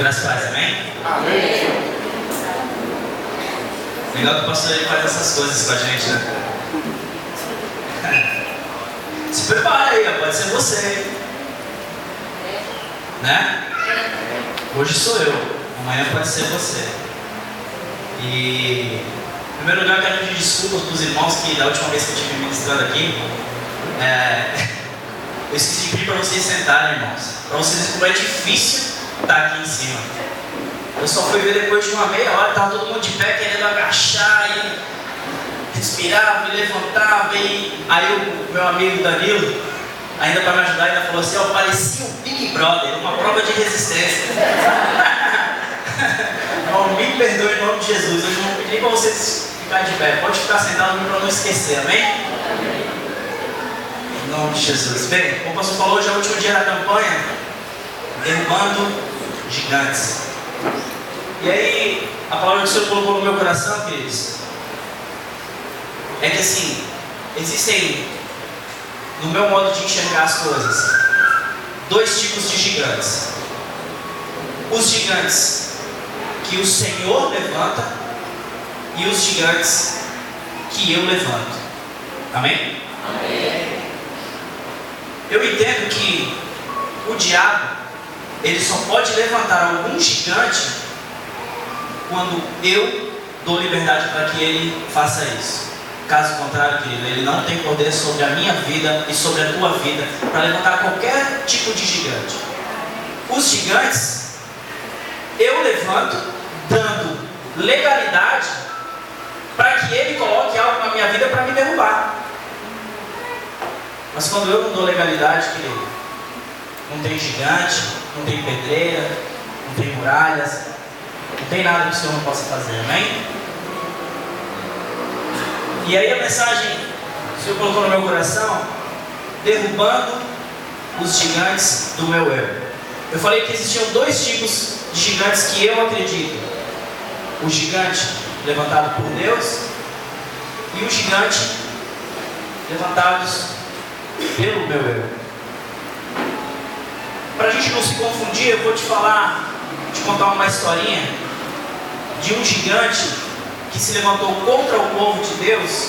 Graças a Deus, amém? Amém. Legal que o pastor ele faz essas coisas com a gente, né? Se prepara aí, ó, pode ser você, né? Hoje sou eu, amanhã pode ser você. E em primeiro lugar eu quero pedir desculpas para os irmãos que da última vez que eu estive ministrando aqui, eu esqueci de pedir para vocês sentarem, irmãos, para vocês verem como é difícil estar aqui em cima. Eu só fui ver depois de uma meia hora, estava todo mundo de pé querendo agachar e respirava e levantava. E aí o meu amigo Danilo, ainda para me ajudar, ainda falou assim: ó, parecia um Big Brother, uma prova de resistência. Não, me perdoe em nome de Jesus, eu não pedi para vocês ficarem de pé, pode ficar sentado para não esquecer, amém? Em nome de Jesus. Bem, como o pastor falou, hoje é o último dia da campanha, derrubando gigantes. E aí, a palavra que o Senhor colocou no meu coração, queridos, é que assim, existem, no meu modo de enxergar as coisas, dois tipos de gigantes. Os gigantes que o Senhor levanta e os gigantes que eu levanto. Amém? Amém. Eu entendo que o diabo, ele só pode levantar algum gigante quando eu dou liberdade para que ele faça isso. Caso contrário, querido, ele não tem poder sobre a minha vida e sobre a tua vida para levantar qualquer tipo de gigante. Os gigantes, eu levanto dando legalidade para que ele coloque algo na minha vida para me derrubar. Mas quando eu não dou legalidade, querido, não tem gigante, não tem pedreira, não tem muralhas, não tem nada que o Senhor não possa fazer, amém? E aí a mensagem que o Senhor colocou no meu coração, derrubando os gigantes do meu eu. Eu falei que existiam dois tipos de gigantes que eu acredito: o gigante levantado por Deus e o gigante levantados pelo meu eu. Para a gente não se confundir, eu vou te contar uma historinha de um gigante que se levantou contra o povo de Deus,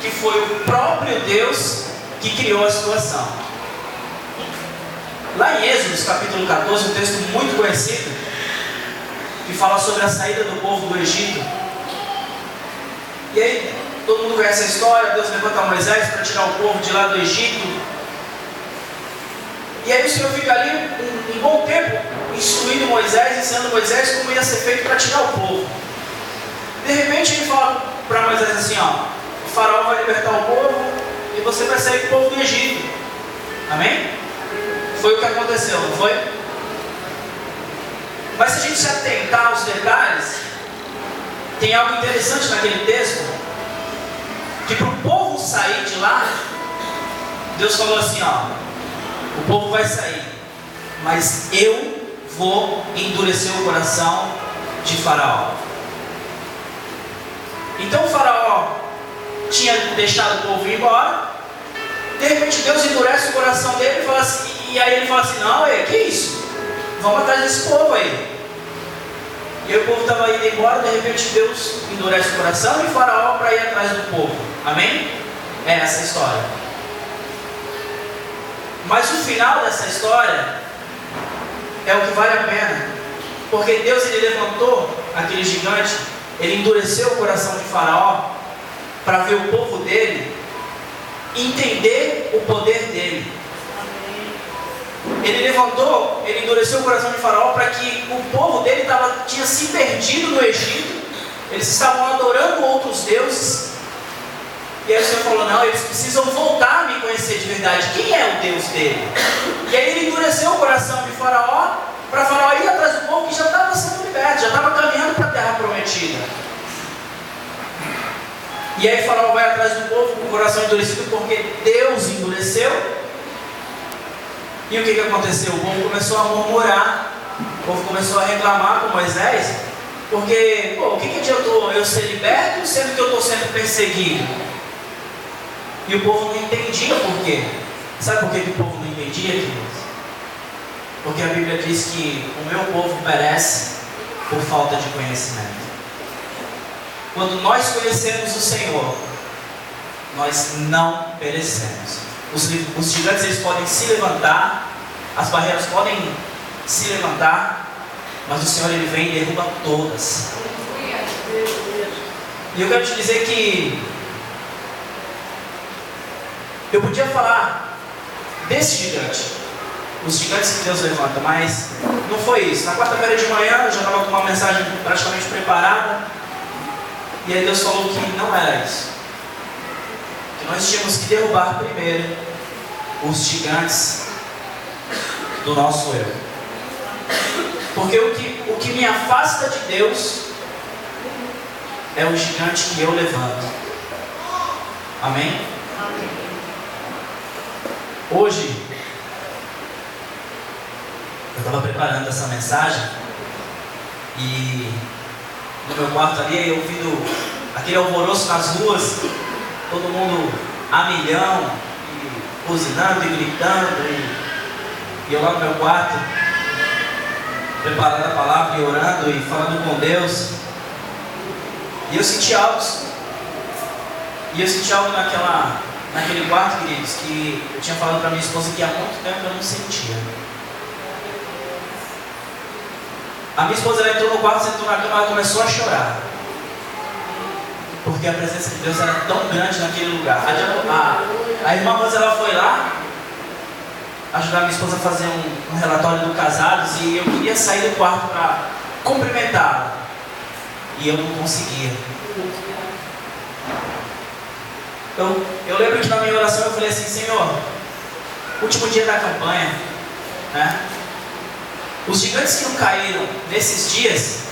que foi o próprio Deus que criou a situação. Lá em Êxodo, capítulo 14, um texto muito conhecido, que fala sobre a saída do povo do Egito. E aí, todo mundo conhece a história. Deus levanta Moisés para tirar o povo de lá do Egito. E aí o Senhor fica ali um bom tempo instruindo Moisés, ensinando Moisés como ia ser feito para tirar o povo. De repente ele fala para Moisés assim: ó, o faraó vai libertar o povo e você vai sair com o povo do Egito. Amém? Foi o que aconteceu, não foi? Mas se a gente se atentar aos detalhes, tem algo interessante naquele texto, que para o povo sair de lá, Deus falou assim: ó, o povo vai sair, mas eu vou endurecer o coração de Faraó. Então o Faraó tinha deixado o povo ir embora. De repente Deus endurece o coração dele e fala assim, e aí ele fala assim: não, que isso? Vamos atrás desse povo aí. E aí o povo estava indo embora. De repente Deus endurece o coração de Faraó para ir atrás do povo. Amém? É essa a história. Mas o final dessa história é o que vale a pena, porque Deus, ele levantou aquele gigante, ele endureceu o coração de Faraó para ver o povo dele entender o poder dele. Ele levantou, ele endureceu o coração de Faraó para que o povo dele tinha se perdido no Egito. Eles estavam adorando outros deuses. E aí o Senhor falou: não, eles precisam voltar a me conhecer de verdade. Quem é o Deus dele? E aí ele endureceu o coração de Faraó para Faraó ir atrás do povo que já estava sendo liberto, já estava caminhando para a terra prometida. E aí Faraó vai atrás do povo com o coração endurecido, porque Deus endureceu. E o que aconteceu? O povo começou a murmurar, o povo começou a reclamar com Moisés, porque, o que adiantou eu ser liberto, sendo que eu estou sendo perseguido? E o povo não entendia por quê. Sabe por que o povo não entendia, queridos? Porque a Bíblia diz que o meu povo perece por falta de conhecimento. Quando nós conhecemos o Senhor, nós não perecemos. Os gigantes eles podem se levantar, as barreiras podem se levantar, mas o Senhor ele vem e derruba todas. E eu quero te dizer que eu podia falar desse gigante, os gigantes que Deus levanta, mas não foi isso. Na quarta-feira de manhã eu já estava com uma mensagem praticamente preparada, e aí Deus falou que não era isso, que nós tínhamos que derrubar primeiro os gigantes do nosso eu. Porque o que me afasta de Deus é o gigante que eu levanto. Amém? Hoje eu estava preparando essa mensagem e no meu quarto ali, eu ouvindo aquele alvoroço nas ruas, todo mundo a milhão, e buzinando e gritando, e eu lá no meu quarto, preparando a palavra e orando e falando com Deus, e eu senti algo naquele quarto, queridos, que eu tinha falado para minha esposa que há muito tempo eu não sentia. A minha esposa ela entrou no quarto, sentou na cama, ela começou a chorar. Porque a presença de Deus era tão grande naquele lugar. A irmã Rosa ela foi lá ajudar a minha esposa a fazer um relatório do casados, e eu queria sair do quarto para cumprimentá-la. E eu não conseguia. Eu lembro que na minha oração eu falei assim: Senhor, último dia da campanha, né? Os gigantes que não caíram nesses dias,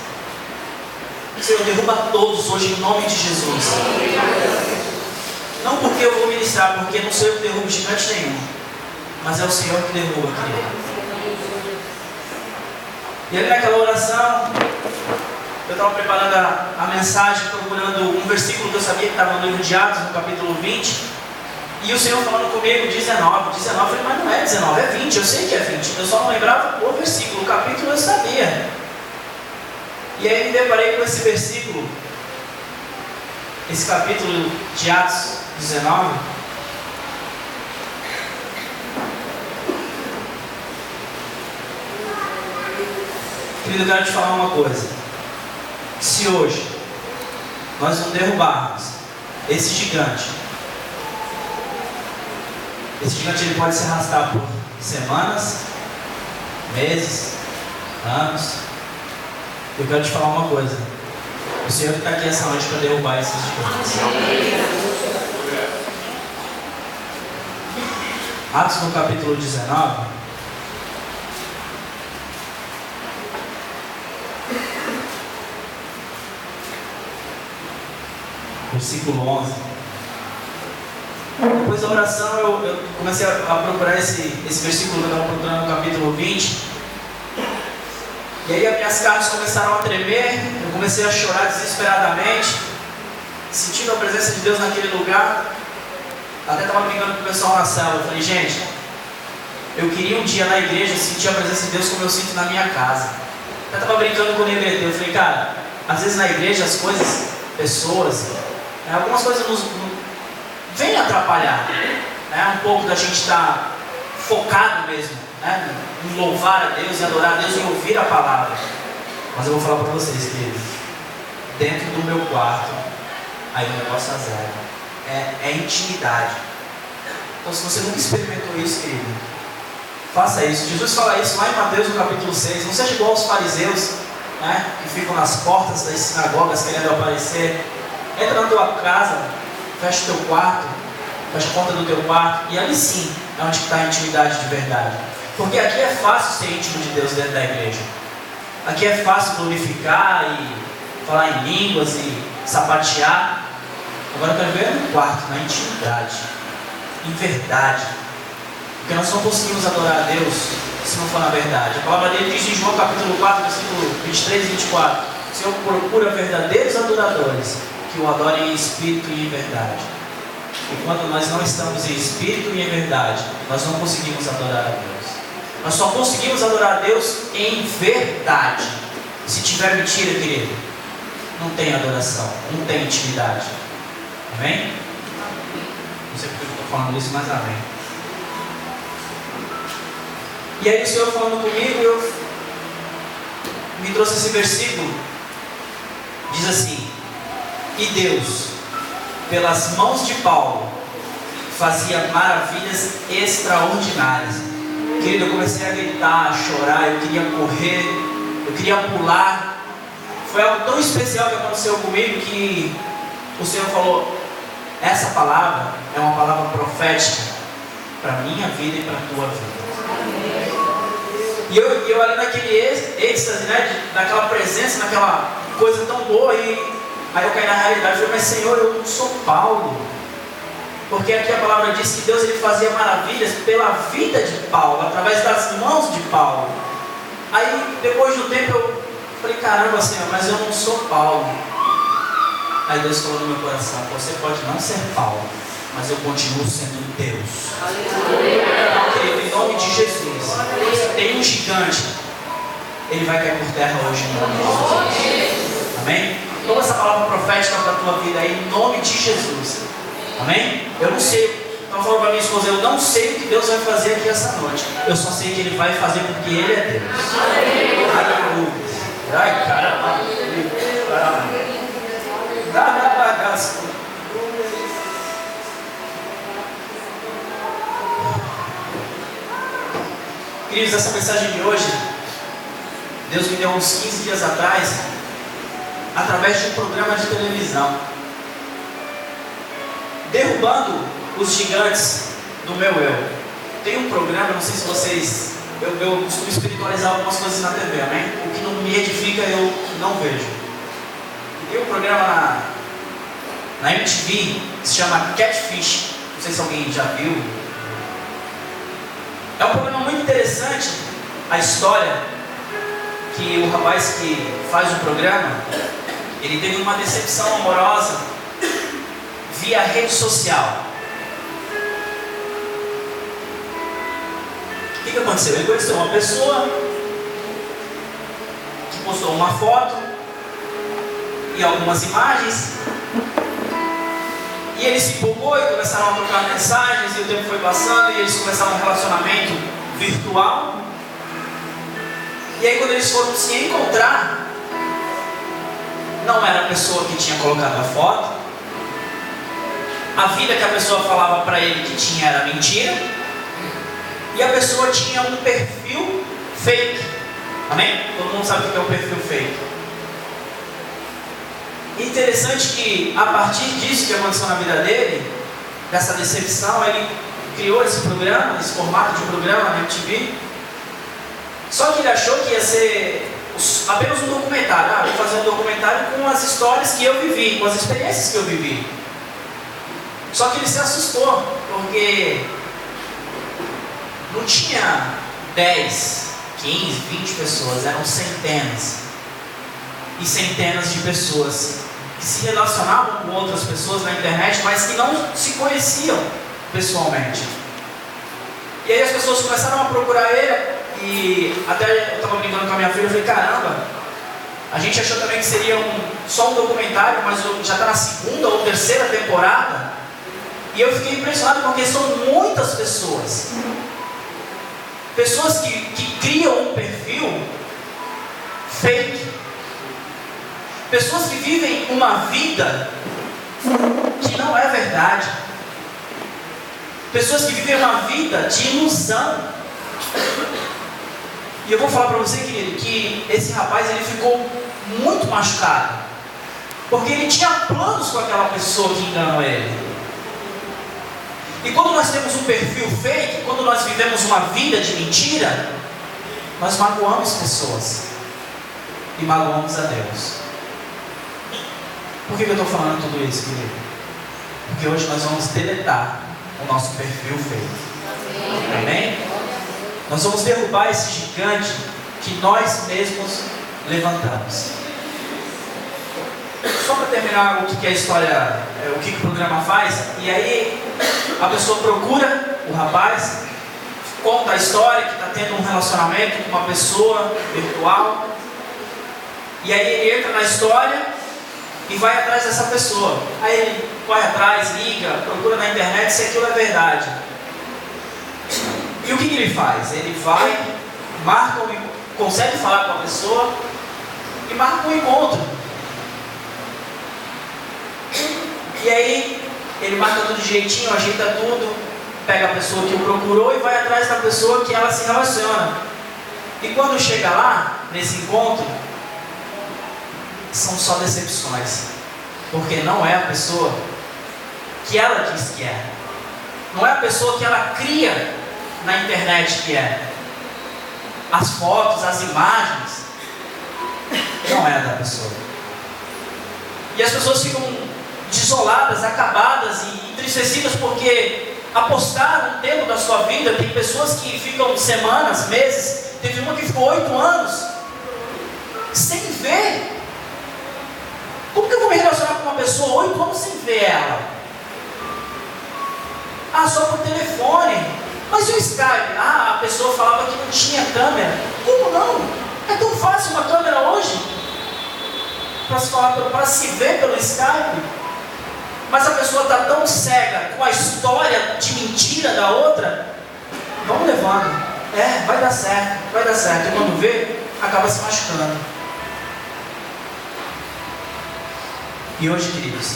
o Senhor derruba todos hoje em nome de Jesus. Não porque eu vou ministrar, porque não sou eu que derrubo gigante nenhum, mas é o Senhor que derruba, querido. E ali naquela oração, eu estava preparando a mensagem, procurando um versículo que eu sabia que estava no livro de Atos, no capítulo 20. E o Senhor falando comigo, 19. Eu falei, mas não é 19, é 20, eu sei que é 20. Eu só não lembrava o versículo, o capítulo eu sabia. E aí me deparei com esse versículo, esse capítulo de Atos 19. Querido, eu quero te falar uma coisa. Se hoje nós não derrubarmos esse gigante ele pode se arrastar por semanas, meses, anos. Eu quero te falar uma coisa: o Senhor que está aqui essa noite para derrubar esses gigantes. Atos no capítulo 19. Versículo 11. Depois da oração eu comecei a procurar esse versículo que eu estava procurando no capítulo 20. E aí as minhas carnes começaram a tremer, eu comecei a chorar desesperadamente, sentindo a presença de Deus naquele lugar. Até estava brincando com o pessoal na cela. Eu falei, gente, eu queria um dia na igreja sentir a presença de Deus como eu sinto na minha casa. Eu estava brincando com o Negrete. Eu falei, cara, às vezes na igreja as coisas, pessoas, algumas coisas nos vêm atrapalhar, um pouco da gente estar focado mesmo, em louvar a Deus, em adorar a Deus, em ouvir a palavra. Mas eu vou falar para vocês, queridos, dentro do meu quarto, aí o negócio é zero, é intimidade. Então, se você nunca experimentou isso, querido, faça isso. Jesus fala isso lá em Mateus no capítulo 6. Não seja igual aos fariseus, que ficam nas portas das sinagogas querendo aparecer. Entra na tua casa, fecha o teu quarto, fecha a porta do teu quarto, e ali sim é onde está a intimidade de verdade. Porque aqui é fácil ser íntimo de Deus dentro da igreja. Aqui é fácil glorificar e falar em línguas e sapatear. Agora eu quero ver no quarto, na intimidade, em verdade. Porque nós não conseguimos adorar a Deus se não for na verdade. A palavra dele diz em João capítulo 4, versículo 23 e 24: o Senhor procura verdadeiros adoradores que o adorem em espírito e em verdade. E quando nós não estamos em espírito e em verdade, nós não conseguimos adorar a Deus. Nós só conseguimos adorar a Deus em verdade. Se tiver mentira, querido, não tem adoração, não tem intimidade. Amém? Não sei porque eu estou falando isso, mas amém. E aí o Senhor falando comigo, me trouxe esse versículo. Diz assim: e Deus, pelas mãos de Paulo, fazia maravilhas extraordinárias. Querido, eu comecei a gritar, a chorar, eu queria correr, eu queria pular. Foi algo tão especial que aconteceu comigo que o Senhor falou: essa palavra é uma palavra profética para a minha vida e para a tua vida. E eu ali naquele êxtase, né, naquela presença, naquela coisa tão boa, e aí eu caí na realidade e falei: mas Senhor, eu não sou Paulo. Porque aqui a palavra diz que Deus ele fazia maravilhas pela vida de Paulo, através das mãos de Paulo. Aí depois do tempo eu falei: caramba, Senhor, mas eu não sou Paulo. Aí Deus falou no meu coração: você pode não ser Paulo, mas eu continuo sendo Deus. Querido, em nome de Jesus, se tem um gigante, ele vai cair por terra hoje em nome de Jesus. Amém? Toma essa palavra profética para a tua vida aí, em nome de Jesus. Amém? Eu não sei, estava falando para minha esposa, eu não sei o que Deus vai fazer aqui essa noite. Eu só sei que Ele vai fazer porque Ele é Deus. Aleluia. Ai, caramba. Queridos, essa mensagem de hoje, Deus me deu uns 15 dias atrás, através de um programa de televisão, derrubando os gigantes do meu eu. Tem um programa, não sei se vocês, eu costumo espiritualizar algumas coisas na TV, amém? O que não me edifica eu não vejo. Tem um programa na MTV que se chama Catfish, não sei se alguém já viu. É um programa muito interessante, a história que o rapaz que faz o programa, ele teve uma decepção amorosa via rede social. O que aconteceu? Ele conheceu uma pessoa que postou uma foto e algumas imagens, e ele se empolgou e começaram a trocar mensagens, e o tempo foi passando e eles começaram um relacionamento virtual. E aí quando eles foram se encontrar, não era a pessoa que tinha colocado a foto, a vida que a pessoa falava para ele que tinha era mentira, e a pessoa tinha um perfil fake. Amém? Todo mundo sabe o que é um perfil fake. Interessante que a partir disso que aconteceu na vida dele, dessa decepção, ele criou esse programa, esse formato de programa na MTV. Só que ele achou que ia ser apenas um documentário. Vou fazer um documentário com as histórias que eu vivi, com as experiências que eu vivi. Só que ele se assustou, porque não tinha 10, 15, 20 pessoas, eram centenas e centenas de pessoas que se relacionavam com outras pessoas na internet, mas que não se conheciam pessoalmente. E aí as pessoas começaram a procurar ele, e até eu estava brincando com a minha filha, eu falei: caramba, a gente achou também que seria só um documentário, mas já está na segunda ou terceira temporada. E eu fiquei impressionado porque são muitas pessoas. Pessoas que criam um perfil fake. Pessoas que vivem uma vida que não é verdade. Pessoas que vivem uma vida de ilusão. E eu vou falar para você, querido, que esse rapaz ele ficou muito machucado. Porque ele tinha planos com aquela pessoa que enganou ele. E quando nós temos um perfil fake, quando nós vivemos uma vida de mentira, nós magoamos pessoas e magoamos a Deus. Por que eu estou falando tudo isso, querido? Porque hoje nós vamos deletar o nosso perfil fake. Amém? Nós vamos derrubar esse gigante que nós mesmos levantamos. Só para terminar o que a história, o que o programa faz, e aí a pessoa procura o rapaz, conta a história que está tendo um relacionamento com uma pessoa virtual. E aí ele entra na história e vai atrás dessa pessoa. Aí ele corre atrás, liga, procura na internet se aquilo é verdade. E o que ele faz? Ele vai, consegue falar com a pessoa e marca um encontro. E aí ele marca tudo direitinho, ajeita tudo, pega a pessoa que o procurou e vai atrás da pessoa que ela se relaciona. E quando chega lá, nesse encontro, são só decepções, porque não é a pessoa que ela diz que é, não é a pessoa que ela cria na internet que é. As fotos, as imagens, não é a da pessoa. E as pessoas ficam desoladas, acabadas e entristecidas porque apostaram um tempo da sua vida. Tem pessoas que ficam semanas, meses, teve uma que ficou 8 anos sem ver. Como que eu vou me relacionar com uma pessoa 8 anos sem ver ela? Ah, só por telefone. Mas o Skype? Ah, a pessoa falava que não tinha câmera. Como não? É tão fácil uma câmera hoje para se ver pelo Skype. Mas a pessoa está tão cega com a história de mentira da outra. Vamos levando. Vai dar certo, vai dar certo. E quando vê, acaba se machucando. E hoje, queridos,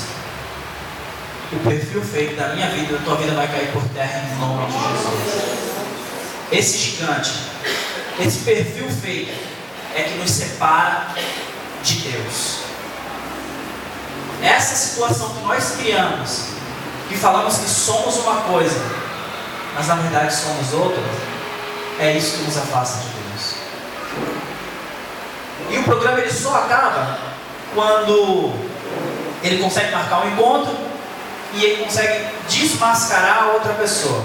o perfil fake da minha vida, da tua vida vai cair por terra em nome de Jesus. Esse gigante, esse perfil fake é que nos separa de Deus. Essa situação que nós criamos, que falamos que somos uma coisa, mas na verdade somos outra, é isso que nos afasta de Deus. E o programa ele só acaba quando ele consegue marcar um encontro e ele consegue desmascarar a outra pessoa.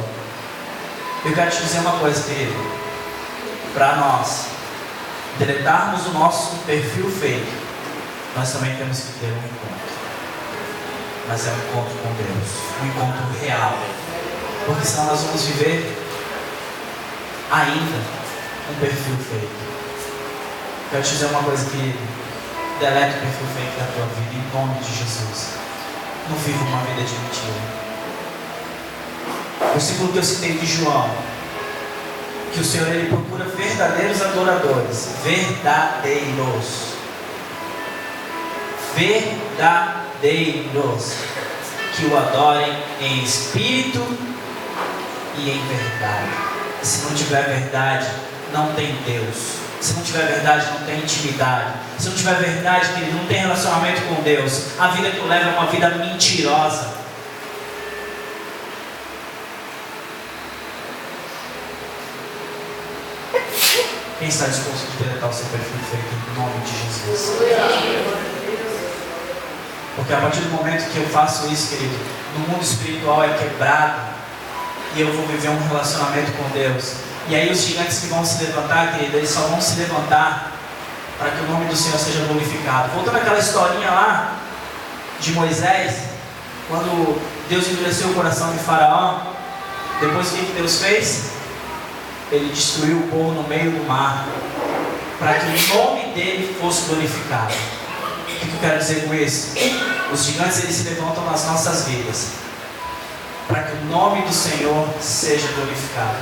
Eu quero te dizer uma coisa, querido. Para nós deletarmos o nosso perfil fake, nós também temos que ter um encontro. Mas é um encontro com Deus, um encontro real. Porque senão nós vamos viver ainda um perfil fake. Quero te dizer uma coisa, querido. Deleta o perfil fake da tua vida em nome de Jesus. Não viva uma vida de mentira. O versículo que eu citei de João, que o Senhor ele procura verdadeiros adoradores, verdadeiros, que o adorem em espírito e em verdade. Se não tiver verdade, não tem Deus. Se não tiver verdade, não tem intimidade. Se não tiver verdade, querido, não tem relacionamento com Deus. A vida que tu leva é uma vida mentirosa. Quem está disposto a deletar o seu perfil feito em nome de Jesus? Porque a partir do momento que eu faço isso, querido, no mundo espiritual é quebrado e eu vou viver um relacionamento com Deus. E aí os gigantes que vão se levantar, querido, eles só vão se levantar para que o nome do Senhor seja glorificado. Voltando àquela historinha lá de Moisés, quando Deus endureceu o coração de Faraó, depois o que Deus fez? Ele destruiu o povo no meio do mar, para que o nome dele fosse glorificado. O que eu quero dizer com isso? Os gigantes eles se levantam nas nossas vidas, para que o nome do Senhor seja glorificado.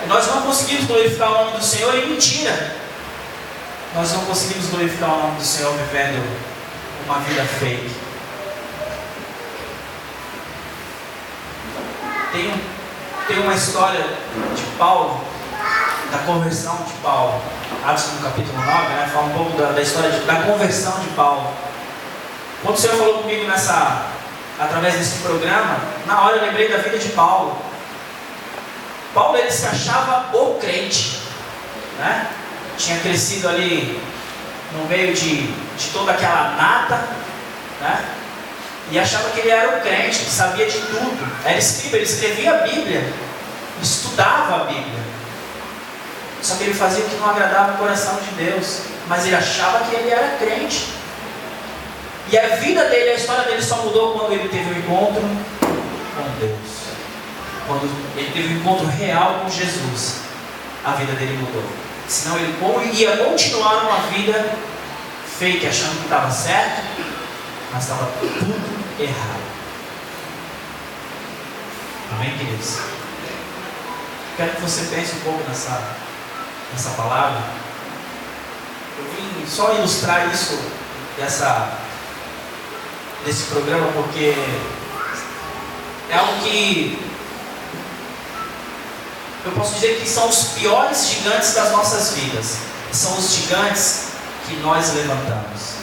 Nós não conseguimos glorificar o nome do Senhor em mentira. Nós não conseguimos glorificar o nome do Senhor vivendo uma vida fake. Tem uma história de Paulo, da conversão de Paulo. Atos no capítulo 9, né, fala um pouco da história da conversão de Paulo. Quando o Senhor falou comigo através desse programa, na hora eu lembrei da vida de Paulo. Paulo ele se achava o crente, né? Tinha crescido ali no meio de toda aquela nata, né? E achava que ele era o crente, que sabia de tudo. Era escriba, ele escrevia a Bíblia, estudava a Bíblia. Só que ele fazia o que não agradava o coração de Deus, mas ele achava que ele era crente. E a vida dele, a história dele só mudou quando ele teve um encontro com Deus. Quando ele teve um encontro real com Jesus, a vida dele mudou. Senão ele ia continuar uma vida fake, achando que estava certo, mas estava tudo errado. Amém, queridos? Quero que você pense um pouco nessa palavra. Eu vim só ilustrar isso desse programa, porque é algo que eu posso dizer que são os piores gigantes das nossas vidas. São os gigantes que nós levantamos.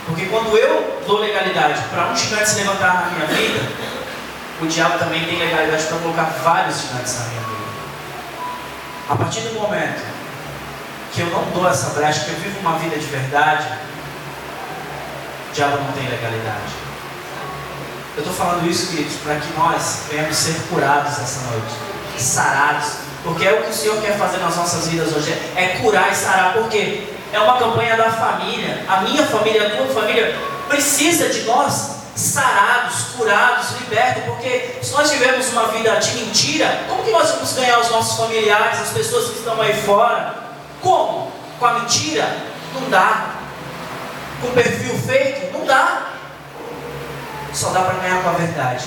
Porque quando eu dou legalidade para um gigante se levantar na minha vida, o diabo também tem legalidade para colocar vários gigantes na minha vida. A partir do momento que eu não dou essa brecha, que eu vivo uma vida de verdade, o diabo não tem legalidade. Eu estou falando isso, queridos, para que nós venhamos ser curados essa noite, sarados, porque é o que o Senhor quer fazer nas nossas vidas hoje, é curar e sarar, porque é uma campanha da família. A minha família, a tua família precisa de nós sarados, curados, libertos, porque se nós vivemos uma vida de mentira, como que nós vamos ganhar os nossos familiares, as pessoas que estão aí fora? Como? Com a mentira? Não dá. Com perfil fake? Não dá. Só dá para ganhar com a verdade.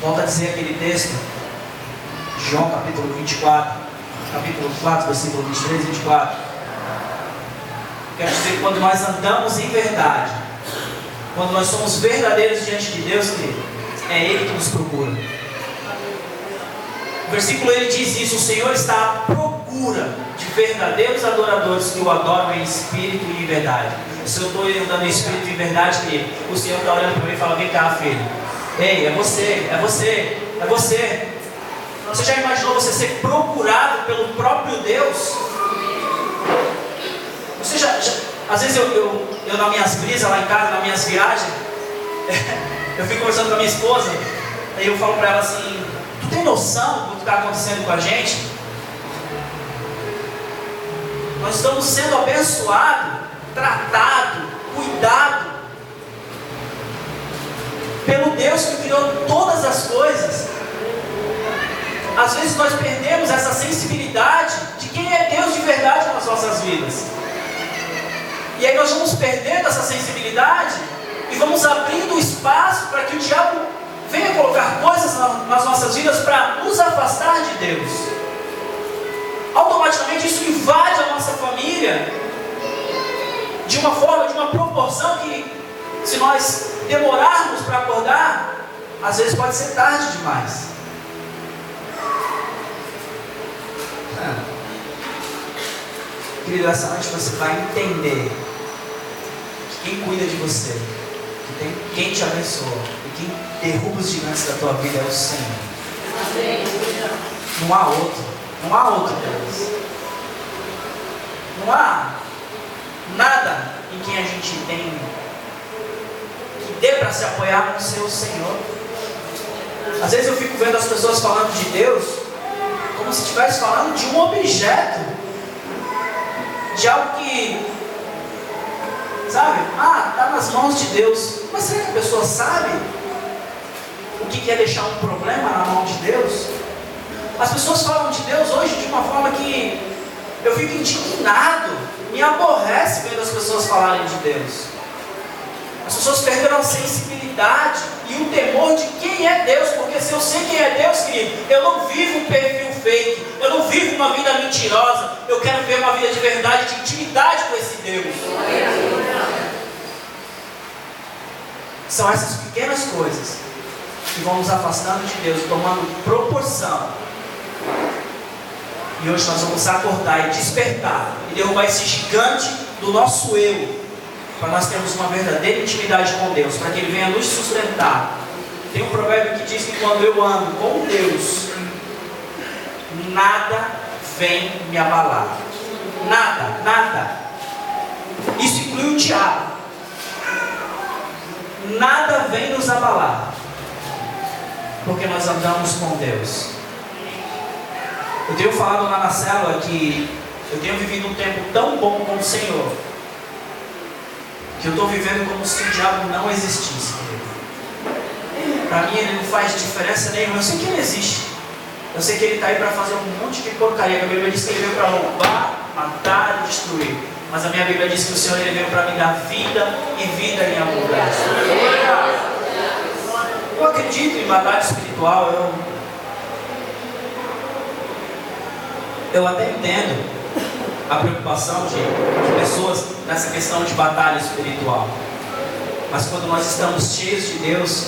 Volto a dizer aquele texto, João capítulo 24, capítulo 4, versículo 23 e 24. Quer dizer, quando nós andamos em verdade, quando nós somos verdadeiros diante de Deus, querido, é Ele que nos procura. O versículo ele diz isso: o Senhor está à procura de verdadeiros adoradores que o adoram em espírito e em verdade. Se eu estou andando em espírito e em verdade, querido, o Senhor está olhando para mim e fala: vem cá, filho. Ei, é você, é você, é você. Você já imaginou você ser procurado pelo próprio Deus? Você às vezes eu nas minhas brisas lá em casa, nas minhas viagens, eu fico conversando com a minha esposa, aí eu falo para ela assim: tu tem noção do que está acontecendo com a gente? Nós estamos sendo abençoados, tratados, cuidados pelo Deus que criou todas as coisas. Às vezes nós perdemos essa sensibilidade de quem é Deus de verdade nas nossas vidas. E aí nós vamos perdendo essa sensibilidade e vamos abrindo espaço para que o diabo venha colocar coisas nas nossas vidas para nos afastar de Deus. Automaticamente isso invade a nossa família de uma forma, de uma proporção que, se nós demorarmos para acordar, às vezes pode ser tarde demais. Querido, essa noite você vai entender que quem cuida de você, que tem quem te abençoa e quem derruba os gigantes da tua vida é o Senhor. Não há outro. Não há outro Deus. Não há nada em quem a gente tem que dê para se apoiar no seu Senhor. Às vezes eu fico vendo as pessoas falando de Deus como se estivesse falando de um objeto, de algo que, sabe, está nas mãos de Deus. Mas será que a pessoa sabe o que é deixar um problema na mão de Deus? As pessoas falam de Deus hoje de uma forma que eu fico indignado, me aborrece vendo as pessoas falarem de Deus. As pessoas perderam a sensibilidade e o temor de quem é Deus, porque se eu sei quem é Deus, querido, eu não vivo um perfil fake, eu não vivo uma vida mentirosa, eu quero ver uma vida de verdade, de intimidade com esse Deus. São essas pequenas coisas que vão nos afastando de Deus, tomando proporção. E hoje nós vamos acordar e despertar e derrubar esse gigante do nosso eu, para nós termos uma verdadeira intimidade com Deus, para que Ele venha nos sustentar. Tem um provérbio que diz que quando eu ando com Deus, nada vem me abalar. Nada, nada. Isso inclui o diabo. Nada vem nos abalar, porque nós andamos com Deus. Eu tenho falado lá na célula que eu tenho vivido um tempo tão bom com o Senhor, que eu estou vivendo como se o diabo não existisse. Para mim ele não faz diferença nenhuma. Eu sei que ele existe. Eu sei que ele está aí para fazer um monte de porcaria. A Bíblia diz que ele veio para roubar, matar e destruir. Mas a minha Bíblia diz que o Senhor ele veio para me dar vida e vida em abundância. Eu acredito em batalha espiritual. Eu até entendo a preocupação de pessoas nessa questão de batalha espiritual. Mas quando nós estamos cheios de Deus,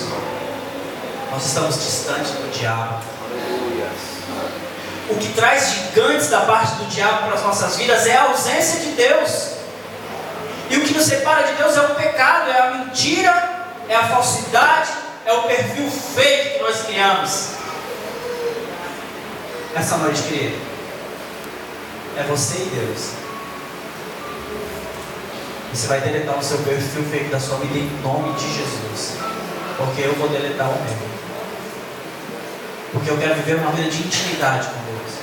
nós estamos distantes do diabo. O que traz gigantes da parte do diabo para as nossas vidas é a ausência de Deus. E o que nos separa de Deus é o pecado, é a mentira, é a falsidade, é o perfil fake que nós criamos. Essa noite, querido, é você e Deus. Você vai deletar o seu perfil fake da sua vida em nome de Jesus. Porque eu vou deletar o meu. Porque eu quero viver uma vida de intimidade com Deus.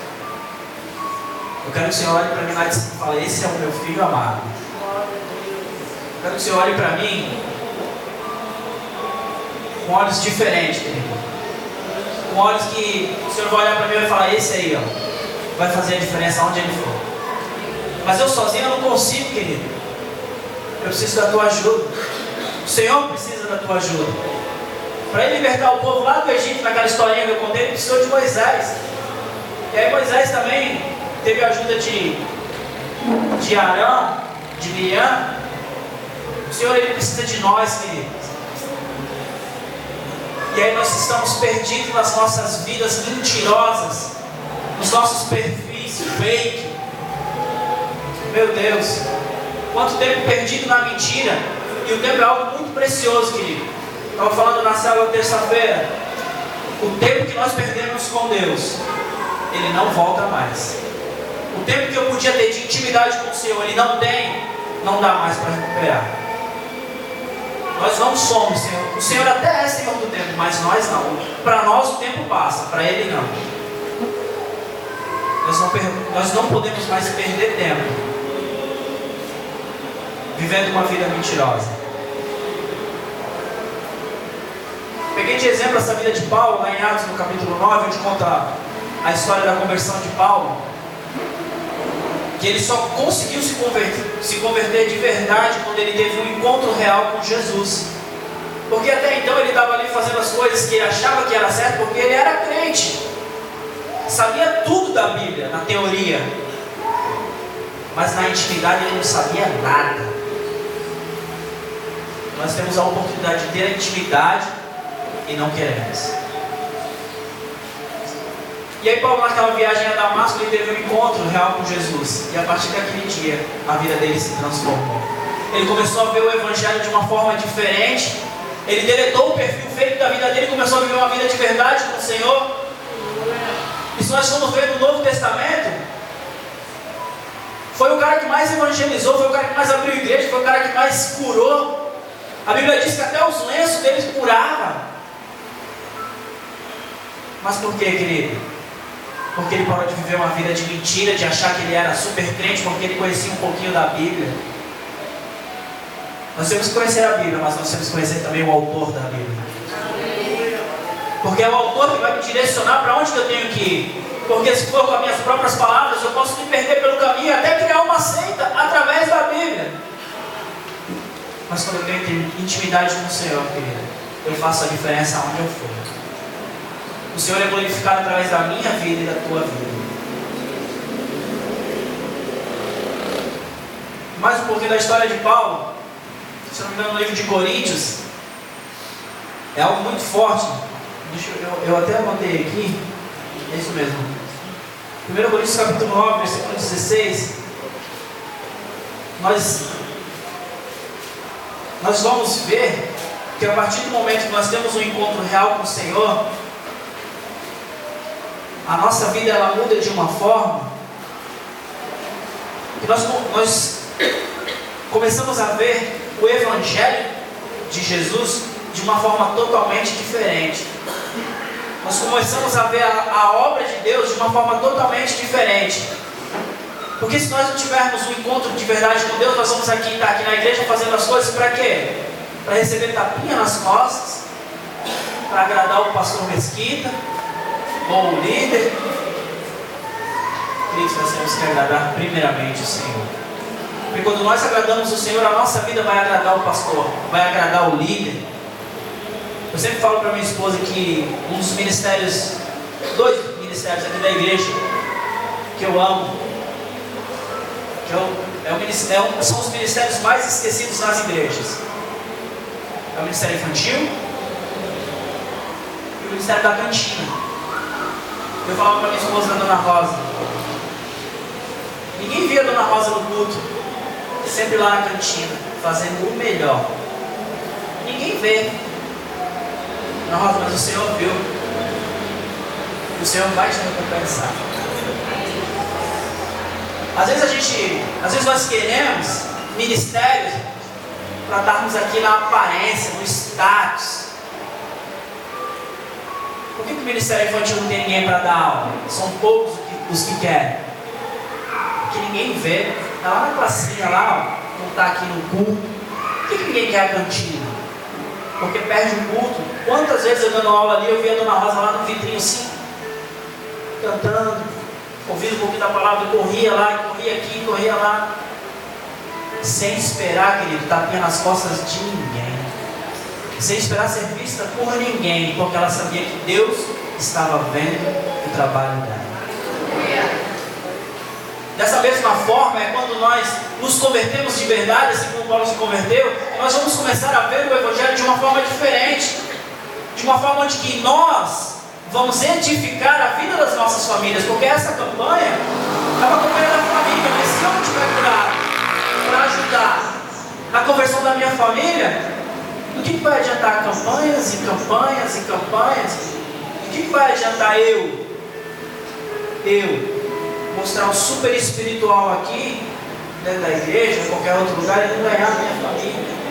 Eu quero que o Senhor olhe para mim lá e fale: esse é o meu filho amado. Eu quero que o Senhor olhe para mim com olhos diferentes, querido. Com olhos que o Senhor vai olhar para mim e vai falar: esse aí, ó, vai fazer a diferença onde ele for. Mas eu sozinho eu não consigo, querido. Eu preciso da tua ajuda. O Senhor precisa da tua ajuda. Para ele libertar o povo lá do Egito, naquela historinha que eu contei, ele precisou de Moisés. E aí Moisés também teve a ajuda de Arão, de Miriam. O Senhor ele precisa de nós, queridos. E aí nós estamos perdidos nas nossas vidas mentirosas, nos nossos perfis fake. Meu Deus, quanto tempo perdido na mentira. E o tempo é algo muito precioso, querido. Estava falando na célula terça-feira. O tempo que nós perdemos com Deus, ele não volta mais. O tempo que eu podia ter de intimidade com o Senhor, ele não tem, não dá mais para recuperar. Nós não somos Senhor. O Senhor até é Senhor do tempo, mas nós não. Para nós o tempo passa, para Ele não. Nós não podemos mais perder tempo vivendo uma vida mentirosa. Peguei de exemplo essa vida de Paulo, lá em Atos no capítulo 9, onde conta a história da conversão de Paulo. Que ele só conseguiu se converter de verdade quando ele teve um encontro real com Jesus. Porque até então ele estava ali fazendo as coisas que ele achava que era certo, porque ele era crente. Sabia tudo da Bíblia, na teoria. Mas na intimidade ele não sabia nada. Nós temos a oportunidade de ter a intimidade e não queremos. E aí Paulo, naquela viagem a Damasco, ele teve um encontro real com Jesus. E a partir daquele dia, a vida dele se transformou. Ele começou a ver o Evangelho de uma forma diferente. Ele deletou o perfil feito da vida dele e começou a viver uma vida de verdade com o Senhor. Isso nós estamos vendo no Novo Testamento. Foi o cara que mais evangelizou, foi o cara que mais abriu igreja, foi o cara que mais curou. A Bíblia diz que até os lenços deles curava. Mas por quê, querido? Porque ele parou de viver uma vida de mentira, de achar que ele era super crente, porque ele conhecia um pouquinho da Bíblia. Nós temos que conhecer a Bíblia, mas nós temos que conhecer também o autor da Bíblia. Porque é o autor que vai me direcionar para onde que eu tenho que ir. Porque se for com as minhas próprias palavras, eu posso me perder pelo caminho, até criar uma seita através da Bíblia. Mas quando eu tenho intimidade com o Senhor, querido, eu faço a diferença onde eu for. O Senhor é glorificado através da minha vida e da tua vida. Mais um pouquinho da história de Paulo. Se não me engano, no livro de Coríntios, é algo muito forte. Eu até anotei aqui. É isso mesmo. 1 Coríntios capítulo 9, versículo 16. Nós vamos ver que a partir do momento que nós temos um encontro real com o Senhor, a nossa vida ela muda de uma forma que nós começamos a ver o Evangelho de Jesus de uma forma totalmente diferente. Nós começamos a ver a obra de Deus de uma forma totalmente diferente. Porque se nós não tivermos um encontro de verdade com Deus, nós vamos estar aqui na igreja fazendo as coisas para quê? Para receber tapinha nas costas, para agradar o pastor Mesquita ou o líder. Queridos, nós temos que agradar primeiramente o Senhor. Porque quando nós agradamos o Senhor, a nossa vida vai agradar o pastor, vai agradar o líder. Eu sempre falo para minha esposa que um dos ministérios, 2 ministérios aqui da igreja, que eu amo, são os ministérios mais esquecidos nas igrejas. É o ministério infantil e o ministério da cantina. Eu falava para minha esposa, a Dona Rosa, ninguém via a Dona Rosa no culto, sempre lá na cantina, fazendo o melhor. Ninguém vê. Dona Rosa, mas o Senhor viu. O Senhor vai te recompensar. Às vezes nós queremos ministérios para estarmos aqui na aparência, no status. Por que o ministério infantil não tem ninguém para dar aula? São poucos os que querem. Porque ninguém vê. Está lá na pracinha, lá, não está aqui no culto. Por que ninguém quer a cantina? Porque perde o culto. Quantas vezes eu dando aula ali, eu vi a Dona Rosa lá no vitrinho assim, cantando, ouvindo um pouquinho da palavra, corria lá, corria aqui, corria lá, sem esperar, querido, tapinha nas costas de ninguém, sem esperar ser vista por ninguém, porque ela sabia que Deus estava vendo o trabalho dela. Dessa mesma forma é quando nós nos convertemos de verdade, assim como Paulo se converteu, nós vamos começar a ver o Evangelho de uma forma diferente, de uma forma onde que nós vamos edificar a vida das nossas famílias, porque essa campanha é uma campanha da família, mas se eu não tiver cuidado para ajudar na conversão da minha família, do que vai adiantar campanhas e campanhas e campanhas? Do que vai adiantar eu mostrar um super espiritual aqui dentro da igreja, em qualquer outro lugar, e não ganhar a minha família?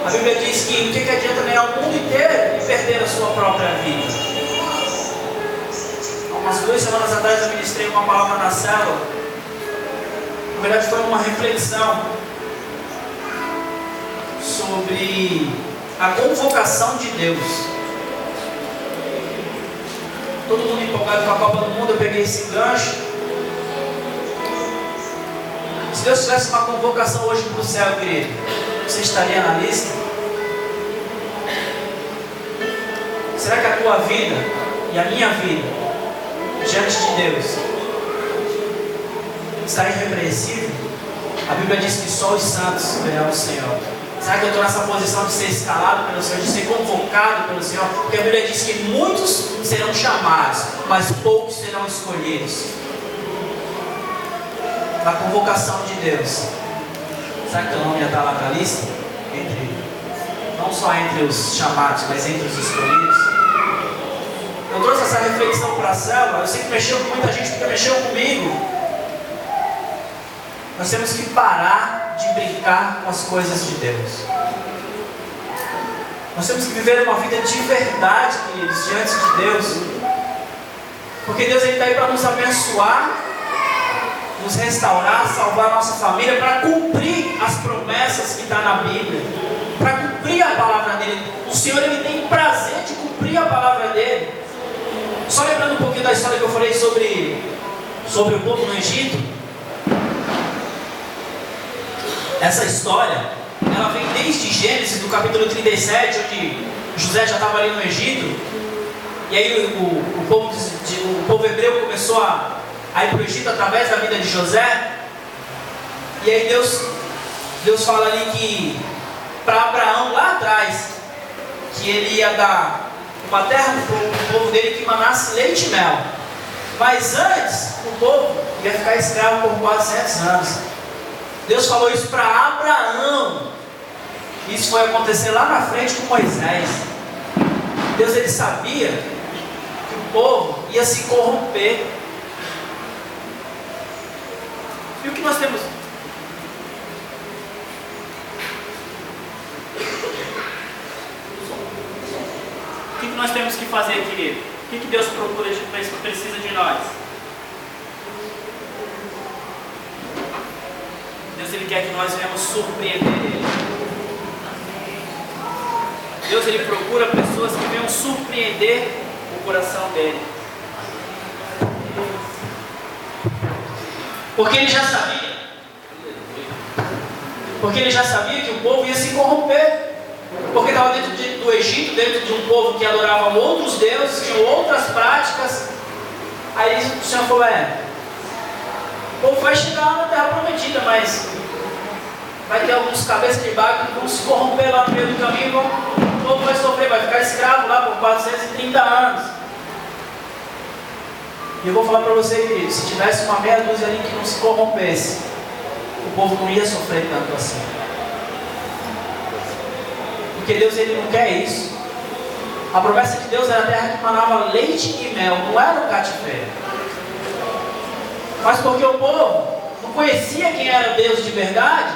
A Bíblia diz que o que adianta ganhar o mundo inteiro e perder a sua própria vida? Umas 2 semanas atrás eu ministrei uma palavra na célula. Na verdade foi uma reflexão sobre a convocação de Deus. Todo mundo empolgado com a Copa do Mundo, eu peguei esse gancho. Se Deus tivesse uma convocação hoje para o céu, querido, você estaria na lista? Será que a tua vida e a minha vida diante de Deus está irrepreensível? A Bíblia diz que só os santos verão o Senhor. Será que eu estou nessa posição de ser escalado pelo Senhor, de ser convocado pelo Senhor? Porque a Bíblia diz que muitos serão chamados, mas poucos serão escolhidos. Na convocação de Deus, será que teu nome já está lá na lista? Não só entre os chamados, mas entre os escolhidos. Eu trouxe essa reflexão para a célula. Eu sei que mexeu com muita gente, porque mexeu comigo. Nós temos que parar de brincar com as coisas de Deus. Nós temos que viver uma vida de verdade, queridos, diante de Deus. Porque Deus está aí para nos abençoar, nos restaurar, salvar a nossa família, para cumprir as promessas que estão na Bíblia, para cumprir a palavra dele. O Senhor, Ele tem prazer de cumprir a palavra dele. Só lembrando um pouquinho da história que eu falei sobre o povo no Egito. Essa história, ela vem desde Gênesis, do capítulo 37, onde José já estava ali no Egito. E aí o povo hebreu começou a ir para o Egito através da vida de José. E aí Deus fala ali que para Abraão lá atrás, que ele ia dar uma terra para o povo dele que manasse leite e mel. Mas antes, o povo ia ficar escravo por 400 anos. Deus falou isso para Abraão. Isso foi acontecer lá na frente com Moisés. Deus, ele sabia que o povo ia se corromper. E o que nós temos? O que nós temos que fazer, querido? O que Deus procura de nós, precisa de nós? Deus, Ele quer que nós venhamos surpreender Ele. Deus, Ele procura pessoas que venham surpreender surpreender o coração dele. Porque ele já sabia que o povo ia se corromper. Porque estava dentro do Egito, dentro de um povo que adorava outros deuses, tinha outras práticas. Aí o Senhor falou, o povo vai chegar lá na terra prometida, mas vai ter alguns cabeças de bagre que vão se corromper lá no meio do caminho, o povo vai sofrer, vai ficar escravo lá por 430 anos. E eu vou falar para você, querido, se tivesse uma meia dúzia ali que não se corrompesse, o povo não ia sofrer tanto assim. Porque Deus, ele não quer isso. A promessa de Deus era a terra que manava leite e mel, não era o cativeiro. Mas porque o povo não conhecia quem era Deus de verdade,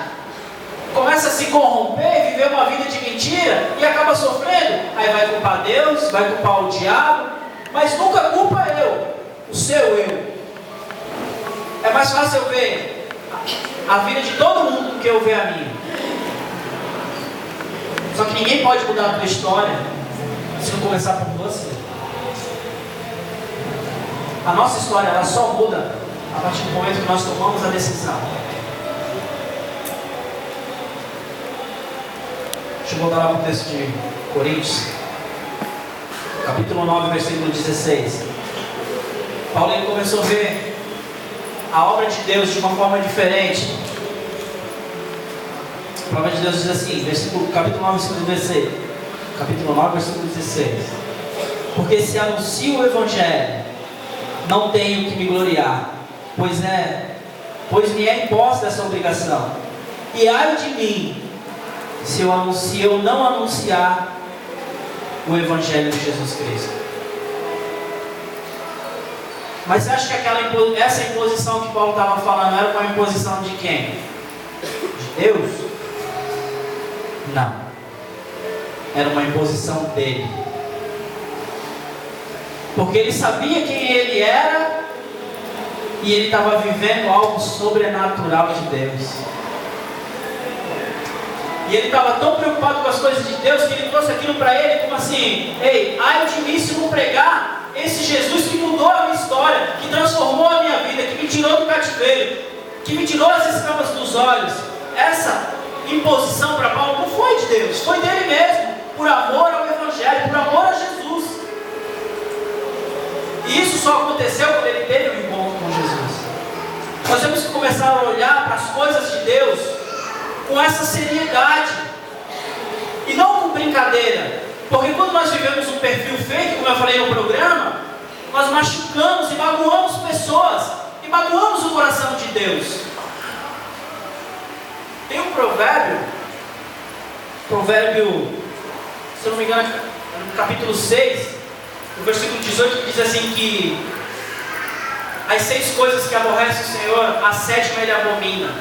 começa a se corromper, viver uma vida de mentira e acaba sofrendo. Aí vai culpar Deus, vai culpar o diabo, mas nunca culpa o seu eu. É mais fácil eu ver a vida de todo mundo do que eu ver a minha. Só que ninguém pode mudar a tua história se não começar por você. A nossa história, ela só muda a partir do momento que nós tomamos a decisão. Deixa eu voltar lá para o texto de Coríntios, capítulo 9, versículo 16. Paulo, ele começou a ver a obra de Deus de uma forma diferente. A palavra de Deus diz assim, capítulo 9, versículo 16. Capítulo 9, versículo 16. Porque se anuncio o Evangelho, não tenho que me gloriar, pois me é imposta essa obrigação. E ai de mim, se eu não anunciar o Evangelho de Jesus Cristo. Mas você acha que essa imposição que Paulo estava falando era uma imposição de quem? De Deus? Não. Era uma imposição dele. Porque ele sabia quem ele era e ele estava vivendo algo sobrenatural de Deus. E ele estava tão preocupado com as coisas de Deus que ele trouxe aquilo para ele como assim: ei, ai de mim se não pregar esse Jesus que mudou a minha história, que transformou a minha vida, que me tirou do cativeiro, que me tirou as escamas dos olhos. Essa imposição para Paulo não foi de Deus, foi dele mesmo, por amor ao Evangelho, por amor a Jesus. E isso só aconteceu quando ele teve um encontro com Jesus. Nós temos que começar a olhar para as coisas de Deus com essa seriedade e não com brincadeira. Porque quando nós vivemos um perfil fake, como eu falei no programa, nós machucamos e magoamos pessoas e magoamos o coração de Deus. Tem um provérbio, se eu não me engano, no capítulo 6, no versículo 18, que diz assim que as 6 coisas que aborrece o Senhor, a 7ª ele abomina.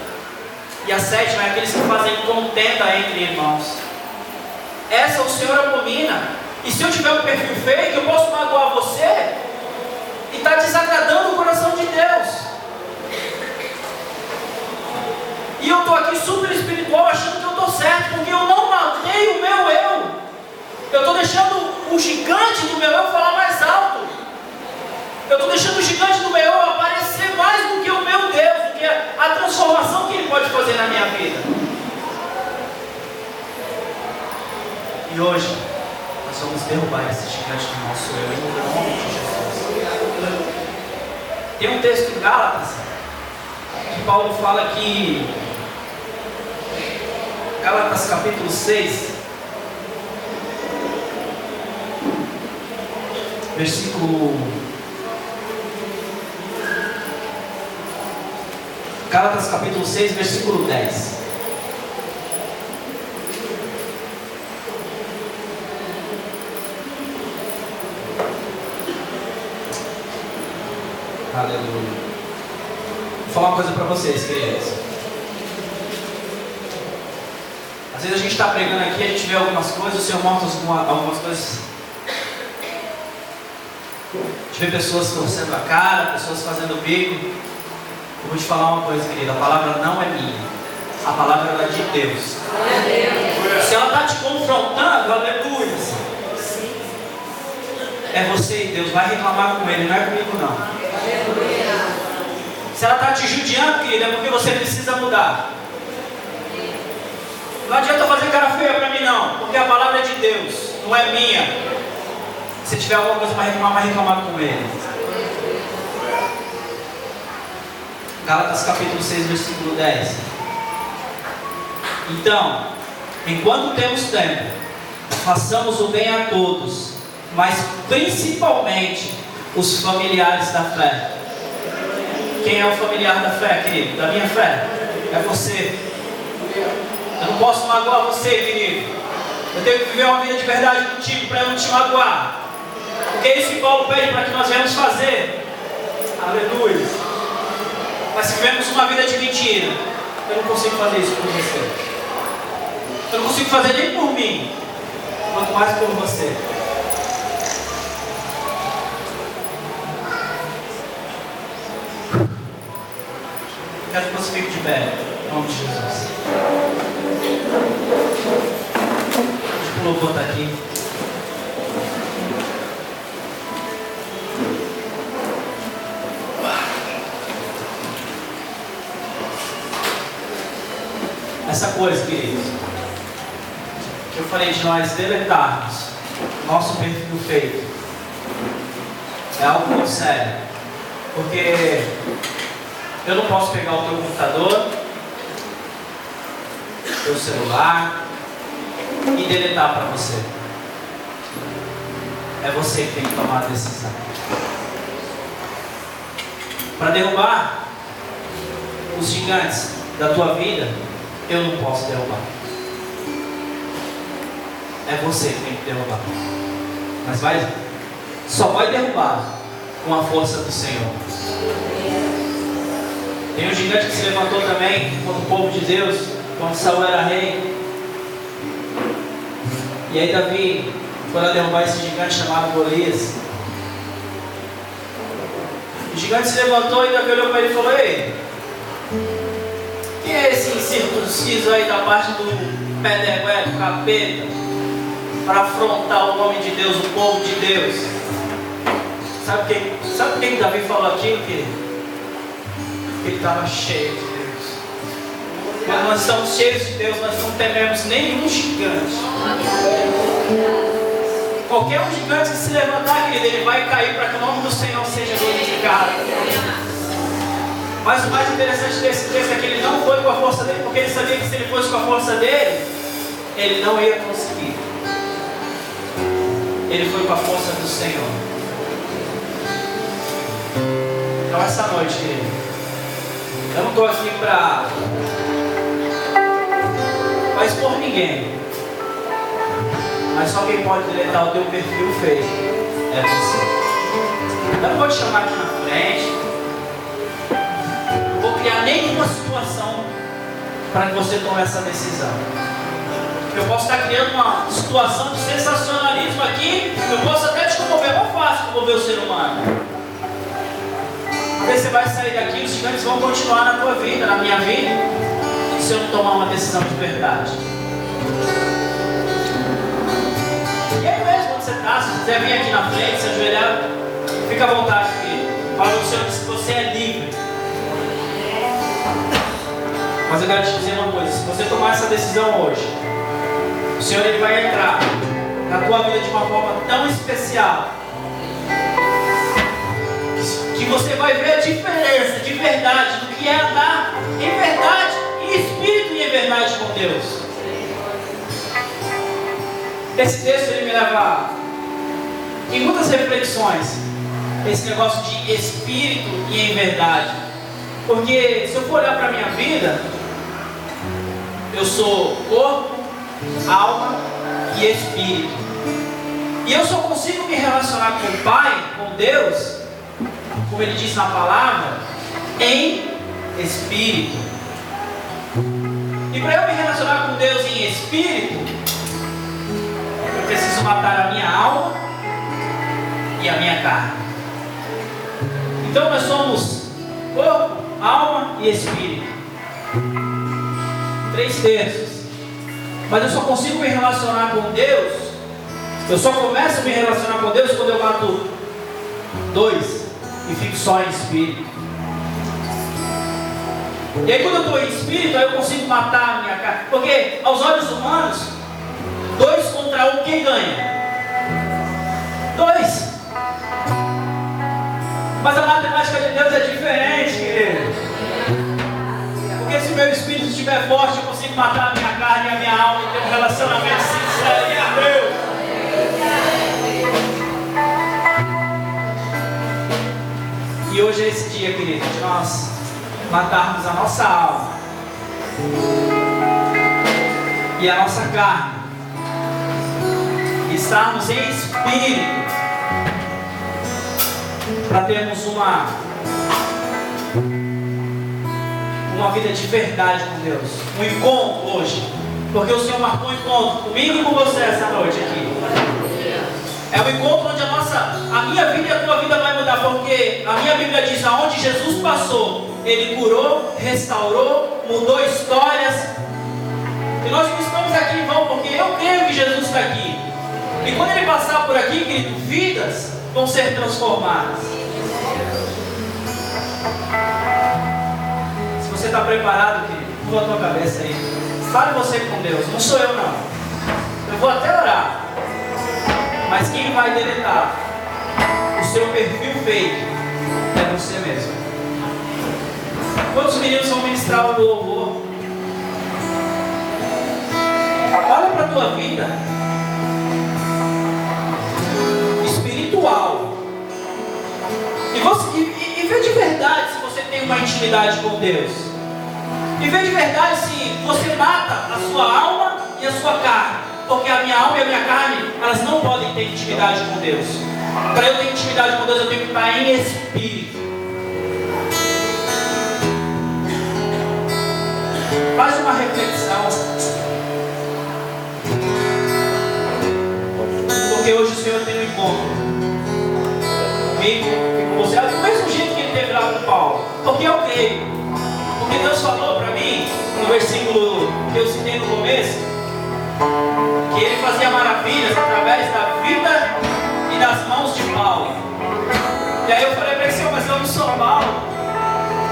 E a 7ª é aqueles que fazem contenda entre irmãos. Essa o Senhor abomina. E se eu tiver um perfil fake, eu posso magoar você e estar desagradando o coração de Deus. E eu estou aqui super espiritual achando que eu estou certo, porque eu não matei o meu eu. Eu estou deixando o gigante do meu eu falar mais alto. Eu estou deixando o gigante do meu eu aparecer mais do que o meu Deus, do que a transformação que Ele pode fazer na minha vida. E hoje, nós vamos derrubar esse gigante do nosso eu em nome de Jesus. Tem um texto em Gálatas que Paulo fala que, Gálatas capítulo 6, Gálatas capítulo 6, versículo 10. Aleluia. Vou falar uma coisa para vocês, queridos. Às vezes a gente está pregando aqui, a gente vê algumas coisas, o Senhor mostra algumas coisas. A gente vê pessoas torcendo a cara, pessoas fazendo bico. Eu vou te falar uma coisa, querida. A palavra não é minha. A palavra é de Deus. Se ela está te confrontando, aleluia. é você e Deus. Vai reclamar com Ele, não é comigo não. Se ela está te judiando, querida, é porque você precisa mudar. Não adianta fazer cara feia para mim não, porque a palavra é de Deus, não é minha. Se tiver alguma coisa para reclamar, vai reclamar com Ele. Gálatas capítulo 6, versículo 10. Então, enquanto temos tempo, façamos o bem a todos, mas principalmente os familiares da fé. Quem é o familiar da fé, querido? Da minha fé? É você. Eu não posso magoar você, querido. Eu tenho que viver uma vida de verdade contigo para eu não te magoar. Porque é isso que Paulo pede para que nós venhamos fazer. Aleluia. Mas se vivemos uma vida de mentira, eu não consigo fazer isso por você. Eu não consigo fazer nem por mim, quanto mais por você. Quero que você fique de pé, em nome de Jesus. Deixa o louvor estar aqui. Essa coisa, queridos, que eu falei de nós deletarmos nosso perfil feito, é algo muito sério. Porque eu não posso pegar o teu computador, teu celular e deletar para você. É você que tem que tomar a decisão. Para derrubar os gigantes da tua vida, eu não posso derrubar. É você que tem que derrubar. Mas só vai derrubar com a força do Senhor. Tem um gigante que se levantou também contra o povo de Deus, quando Saul era rei. E aí Davi foi lá derrubar esse gigante chamado Golias. O gigante se levantou e Davi olhou para ele e falou: ei, quem é esse incircunciso aí da parte do Pedregué, do capeta, para afrontar o nome de Deus, o povo de Deus? Sabe por que Davi falou aquilo, querido? Ele estava cheio de Deus. Quando nós estamos cheios de Deus, nós não tememos nenhum gigante. Qualquer um gigante que se levantar, querido, ele vai cair para que o nome do Senhor seja glorificado. Mas o mais interessante desse texto é que ele não foi com a força dele, porque ele sabia que se ele fosse com a força dele, ele não ia conseguir. Ele foi com a força do Senhor. Então essa noite, querido, eu não estou aqui para expor ninguém, mas só quem pode deletar o teu perfil feio é você. Eu não vou te chamar aqui na frente, não vou criar nenhuma situação para que você tome essa decisão. Eu posso estar criando uma situação de sensacionalismo aqui, eu posso até te comover, não faço comover o ser humano. Porque você vai sair daqui e os gigantes vão continuar na tua vida, na minha vida, se eu não tomar uma decisão de verdade. E aí mesmo, quando você está, se quiser vir aqui na frente, se ajoelhar, fica à vontade, querido. Fala o Senhor que você é livre. Mas eu quero te dizer uma coisa: se você tomar essa decisão hoje, o Senhor ele vai entrar na tua vida de uma forma tão especial, que você vai ver a diferença de verdade do que é andar em verdade, em espírito e em verdade com Deus. Esse texto ele me leva em muitas reflexões, esse negócio de espírito e em verdade. Porque se eu for olhar para a minha vida, eu sou corpo, alma e espírito. E eu só consigo me relacionar com o Pai, com Deus, como ele diz na palavra, em espírito. E para eu me relacionar com Deus em espírito, eu preciso matar a minha alma e a minha carne. Então nós somos corpo, alma e espírito. 3 terços. Mas eu só consigo me relacionar com Deus Eu só começo a me relacionar com Deus quando eu mato 2 e fico só em espírito. E aí quando eu estou em espírito, aí eu consigo matar a minha carne. Porque aos olhos humanos, 2 contra 1, quem ganha? 2. Mas a matemática de Deus é diferente, querido. Porque se o meu espírito estiver forte, eu consigo matar a minha carne e a minha alma e ter um relacionamento sincero com Deus. E hoje é esse dia, querido, de nós matarmos a nossa alma e a nossa carne, e estarmos em espírito, para termos uma vida de verdade com Deus, um encontro hoje, porque o Senhor marcou um encontro comigo e com você essa noite aqui. É um encontro onde a minha vida e a tua vida vai mudar, porque a minha Bíblia diz: aonde Jesus passou, Ele curou, restaurou, mudou histórias. E nós não estamos aqui em vão, porque eu creio que Jesus está aqui. E quando Ele passar por aqui, querido, vidas vão ser transformadas. Se você está preparado, querido, curva a tua cabeça aí. Fale você com Deus, não sou eu não. Eu vou até orar. Mas quem vai deletar o seu perfil fake é você mesmo. Quantos meninos vão ministrar o louvor? Olha para a tua vida espiritual e vê de verdade se você tem uma intimidade com Deus. E vê de verdade se você mata a sua alma e a sua carne. Porque a minha alma e a minha carne, elas não podem ter intimidade com Deus. Para eu ter intimidade com Deus, eu tenho que estar em espírito. Faz uma reflexão. Porque hoje o Senhor tem um encontro comigo e com você. Do mesmo jeito que Ele teve lá com Paulo. Porque eu creio. Porque Deus falou para mim, no versículo que eu citei no começo, que Ele fazia maravilhas através da vida e das mãos de Paulo. E aí eu falei para ele: Senhor, mas eu não sou Paulo.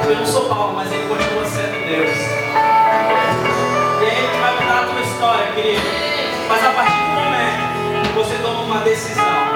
Eu não sou Paulo, mas Ele continua sendo Deus. E aí Ele vai mudar a tua história, querido. Mas a partir do momento que você toma uma decisão